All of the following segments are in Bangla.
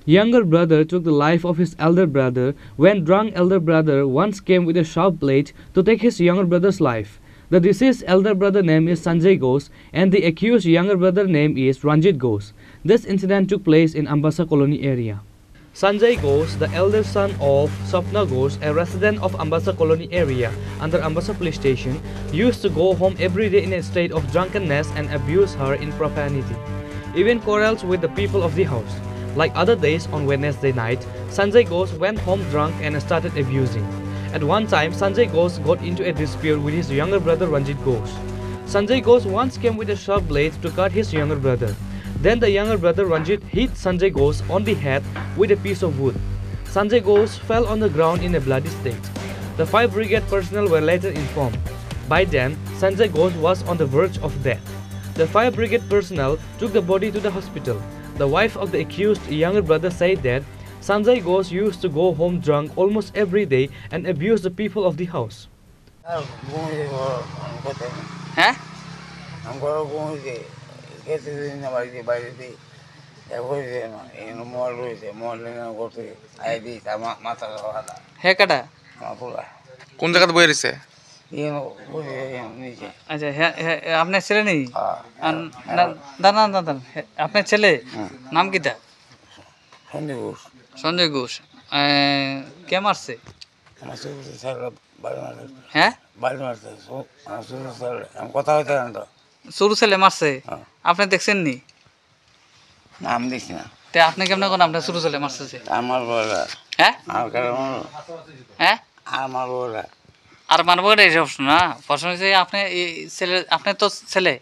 Younger brother took the life of his elder brother when drunk elder brother once came with a sharp blade to take his younger brother's life. The deceased elder brother name is Sanjay Ghosh and the accused younger brother name is Ranjit Ghosh. This incident took place in Ambassa colony area. Sanjay Ghosh, the elder son of Sapna Ghosh, a resident of Ambassa colony area under Ambassa police station, used to go home every day in a state of drunkenness and abuse her in profanity, even quarrels with the people of the house. Like other days on Wednesday night, Sanjay Ghosh went home drunk and started abusing. At one time, Sanjay Ghosh got into a dispute with his younger brother Ranjit Ghosh. Sanjay Ghosh once came with a sharp blade to cut his younger brother. Then the younger brother Ranjit hit Sanjay Ghosh on the head with a piece of wood. Sanjay Ghosh fell on the ground in a bloody state. The fire brigade personnel were later informed. By then, Sanjay Ghosh was on the verge of death. The fire brigade personnel took the body to the hospital. The wife of the accused younger brother said that Sanjay Ghosh used to go home drunk almost every day and abuse the people of the house. হ্যাঁ হ্যাঁ কাটা কোন জায়গাতে বই রয়েছে? আচ্ছা হ্যাঁ হ্যাঁ আপনার ছেলে নেই দাদা দাদা আপনার ছেলে নাম কিটা? সঞ্জয় ঘোষ। কে মারছে? হ্যাঁ কথা হইতে সরু ছেলে মারছে, আপনি দেখছেন নি? আমি দেখছি না। তে আপনি কেমন কোন আপনার সরু ছেলে মারছে? আমার বলা হ্যাঁ হ্যাঁ আমার বলা আর মানব এই প্রশ্ন না, প্রশ্ন হচ্ছে আপনি ছেলে, আপনার তো ছেলে,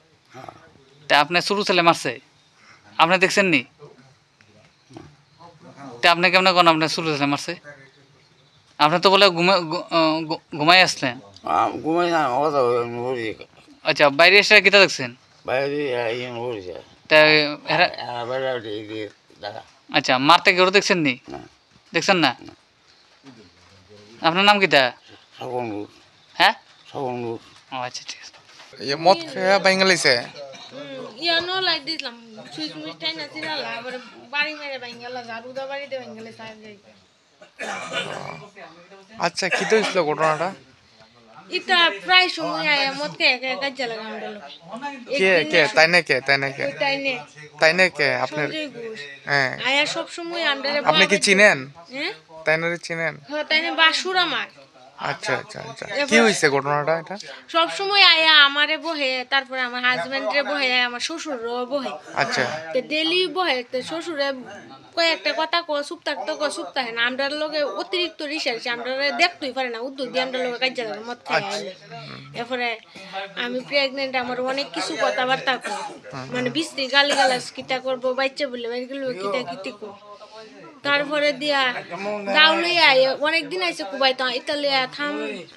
তা আপনার সরু ছেলে মারছে, আপনি দেখছেন নি? তা আপনি কেমন কোন আপনার সরু ছেলে মারছে? আপনি তো বলে ঘুমাই আসলেন। ঘুমাই না, আচ্ছা বাইরে এসে কিটা দেখছেন? আচ্ছা মারতে কেউ দেখছেন নি? দেখছেন না? আপনার নাম কিটা? হ্যাঁ আচ্ছা ঠিক আছে। মদ খেয়ে বাঙ্গালিছে ইয়ানো লাইট দিলাম সুইচ মুইচ টাই না চিরালা আবার বাড়ি মেরে বাঙ্গালা জারুদা বাড়িতে বাঙ্গালে সাহেব যাইতে। আচ্ছা কি তো হয়েছিল ঘটনাটা? ইটা প্রায় সময় আয়া মত কে একা একা জ্বালা গামডাল কে কে তাই না কে তাই না কে তাই না কে আপনার? হ্যাঁ আয়া সব সময় আমডারে আপনি কি চিনেন? হ্যাঁ তাই না চিনেন? হ্যাঁ তাই না বাসুর আমার। আচ্ছা আচ্ছা আচ্ছা কি হয়েছে ঘটনাটা এটা? সব সময় আয়া আমারে বহে, তারপরে আমার হাজবেন্ডরে বহে, আমার শ্বশুরও বহে। আচ্ছা তে ডেলি বহে, তে শ্বশুরে কয়েকটা কথা চুপ থাকতো চুপ থাকে না, আমরার লোকে অতিরিক্ত রিসার্চ আমরা দেখতেই পারে না, উদ্যোগ দিয়ে আমরা লোকে কাজে লাগে মদ খাই আইলে। এরপরে আমি প্রেগনেন্ট, আমার অনেক কিছু কথাবার্তা কর, মানে বিশ্রী গালি গালাজ কিতা করবো, বাচ্চা বললে বাইরগুলো কিতা কিতি কর। তারপরে দিয়া দাও লইয়া অনেকদিন আইসে কুবাই তো ইতালিয়া থাম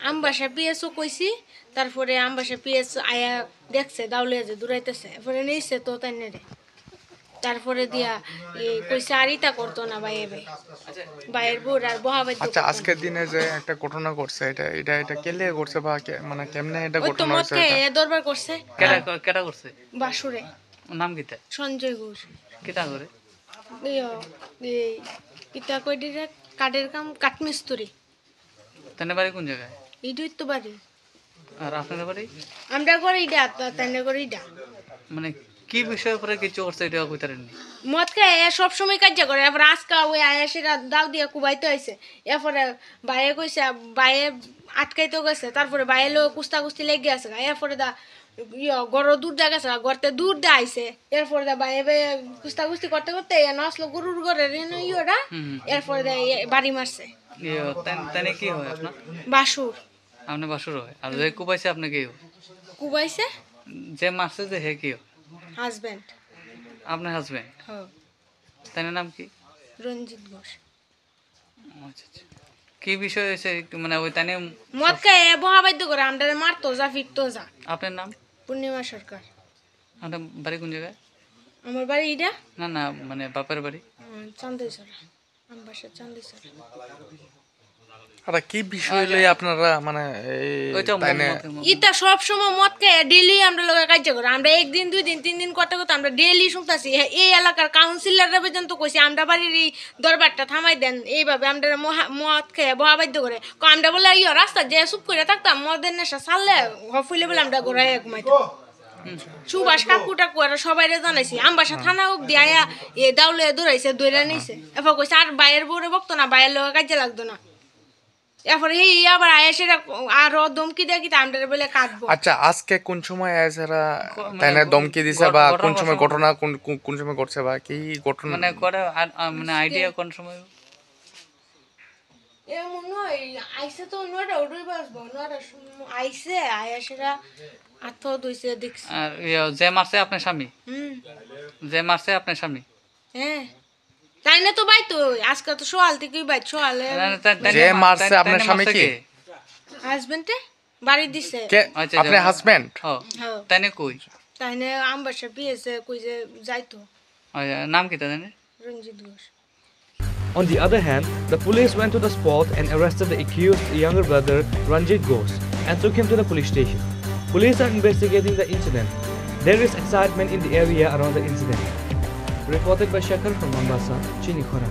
আমবাসা পিএসও কইছি, তারপরে আমবাসা পিএস আয়া দেখছে দাও লইয়া যে দূরাইতেছে, এরপরে নিয়েছে তো তাই রে। তারপরে দিয়া কইছে আর ইটা করতো না বাইয়ের বোর আর বহাবাই। আচ্ছা আজকের দিনে যে একটা ঘটনা করছে, এটা এটা এটা কেলে করছে বা মানে কেমনে এটা ওই তো ঘটনা হয়েছে? মতকে দরবার করছে। কেটা করছে? বাসুরে। নাম কিটা? সঞ্জয় ঘোষ। কিটা করে? এই ইটা কই দিরে কাঠের কাম কাঠমিস্ত্রি। তানে বাড়ি কোন জায়গায়? ইডুই তো বাড়ি। আর আপনাদের বাড়ি? আমরা করে ইডা তাইনে করে ইডা। মানে কি বিষয়ের উপরে কিছু করছে এটা কইতারেননি? মদ খায় সব সময় কাজ করে, এরপর আজকা ওই আয়া সেটা দাও দিয়া কুবাইতে হয়েছে। এরপরে বাইরে কইছে, বাইরে আটকাইতে গেছে, তারপরে বাইরে লোক কুস্তা কুস্তি লেগে আছে, এরপরে দা গরু দূর যা গেছে, গড়তে দূর দিয়ে আইসে, এরপরে দা বাইরে কুস্তা কুস্তি করতে করতে নসলো গরুর ঘরের ইয়েটা, এরপরে দা বাড়ি মারছে। তানে কি হয় আপনার? বাসুর। আপনি বাসুর হয়, আর যে কুবাইছে আপনি কি হয়? কুবাইছে যে মারছে যে হে কি হয়? হাজবেন্ড। আপনার হাজবেন্ড? হ্যাঁ। তার নাম কি? রঞ্জিত ঘোষ। আচ্ছা আচ্ছা কি বিষয় হয়েছে মানে ওই তানে মদ খায় বহাবাদ্য করে আমরা মারতো যা ফিরতো যা। আপনার নাম? পূর্ণিমা সরকার। আপনার বাড়ি কোন জায়গায়? আমার বাড়ি ইডা না না মানে বাপের বাড়ি? চান্দেশ্বরা, আমার বাসা চান্দেশ্বরা। আর কি বিষয় লই আপনারা মানে ওইটা তাই না ইটা সব সময় মদ খেয়ে ডেইলি আমরা লোকে কাজ করে আমরা একদিন 2 দিন 3 দিন করতে করতে আমরা ডেইলি শুনতাছি এই এলাকার কাউন্সিলররা পর্যন্ত কইছে আমরা বাড়ির এই দরবারটা থামাই দেন এইভাবে আমরা মদ খেয়ে বহা বাধ্য করে আমরা বলে ইয়া রাস্তা যে চুপ করে থাকতাম মদের নেশা ছাড়লে হফুলে বলে আমরা ঘোরাই ঘুমাইতাম সুভাষ কাকু টাকু আর সবাই জানাইছি আমবাসা থানা অব্দি আয়া এ দাউলে দৌড়াইছে দৌড়া নিছে এরপর কইছে আর বাইয়ের বউরে বকতো না বাইয়ের লোক কাজে লাগতো না এরপরে এই আবার আয়া সেটা আরো ধমকি দেয় কি আমরা বলে কাটবো আচ্ছা আজকে কোন সময় আইসারা তাই না ধমকি দিছে বা কোন সময় ঘটনা কোন সময় ঘটছে বা কি ঘটনা মানে করে মানে আইডিয়া কোন সময় এমন নয় আইসে তো নয়টা উঠে বাসবো নয়টা আইসে আয়া সেটা আত্ম দইছে দেখছি আর যে মারছে আপনার স্বামী যে মারছে আপনার স্বামী হ্যাঁ তাই না তো ভাই তো আজকে তো সোয়াল থেকেই ভাই সোয়ালে যে মারছে আপনার স্বামী কি হাজবেন্ডে বাড়ি দিছে কে আপনার হাজবেন্ড হ্যাঁ তাই না কই তাই না আমবাসা বিয়েছে কই যে যাইতো নাম কি তা জানে Ranjit Ghosh On the other hand, the police went to the spot and arrested the accused younger brother Ranjit Ghosh and took him to the police station. Police are investigating the incident. There is excitement in the area around the incident. Reported by Shekhar from Mombasa, Chini Khora.